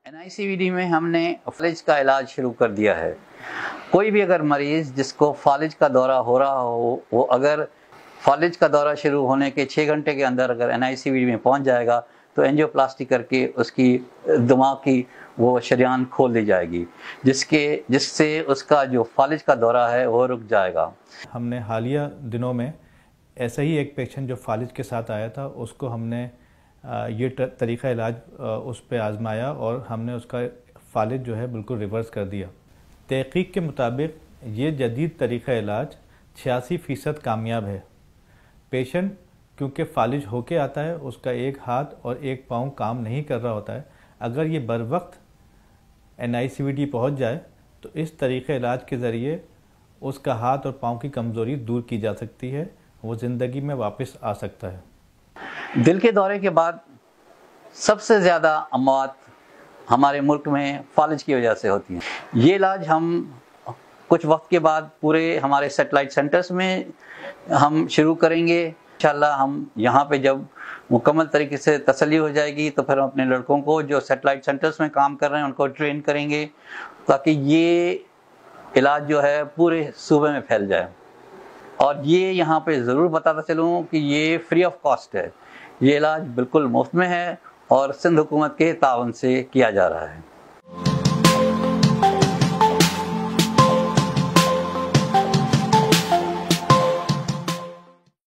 NICVD में हमने फालिज का इलाज शुरू कर दिया है। कोई भी अगर मरीज़ जिसको फालिज का दौरा हो रहा हो, वो अगर फालिज का दौरा शुरू होने के 6 घंटे के अंदर अगर NICVD में पहुंच जाएगा तो एंजियोप्लास्टी करके उसकी दिमाग की वो शरीयान खोल दी जाएगी, जिससे उसका जो फालिज का दौरा है वो रुक जाएगा। हमने हालिया दिनों में ऐसा ही एक पेशेंट जो फालिज के साथ आया था, उसको हमने ये तरीक़ा इलाज उस पे आज़माया और हमने उसका फालिज जो है बिल्कुल रिवर्स कर दिया। तहक़ीक़ के मुताबिक ये जदीद तरीक़ा इलाज 86% कामयाब है। पेशेंट क्योंकि फालिज होके आता है, उसका एक हाथ और एक पाँव काम नहीं कर रहा होता है। अगर ये बर वक्त NICVD पहुँच जाए तो इस तरीक़े इलाज के ज़रिए उसका हाथ और पाँव की कमज़ोरी दूर की जा सकती है, वो ज़िंदगी में वापस आ सकता है। दिल के दौरे के बाद सबसे ज़्यादा अमवात हमारे मुल्क में फालिज की वजह से होती हैं। ये इलाज हम कुछ वक्त के बाद पूरे हमारे सेटेलाइट सेंटर्स में हम शुरू करेंगे। इंशाल्लाह हम यहाँ पे जब मुकम्मल तरीके से तसल्ली हो जाएगी तो फिर हम अपने लड़कों को जो सेटेलाइट सेंटर्स में काम कर रहे हैं उनको ट्रेन करेंगे ताकि ये इलाज जो है पूरे सूबे में फैल जाए। और ये यहाँ पे ज़रूर बताता चलूँ कि ये फ्री ऑफ कॉस्ट है। ये इलाज बिल्कुल मुफ्त में है और सिंध हुकूमत के ताउन से किया जा रहा है।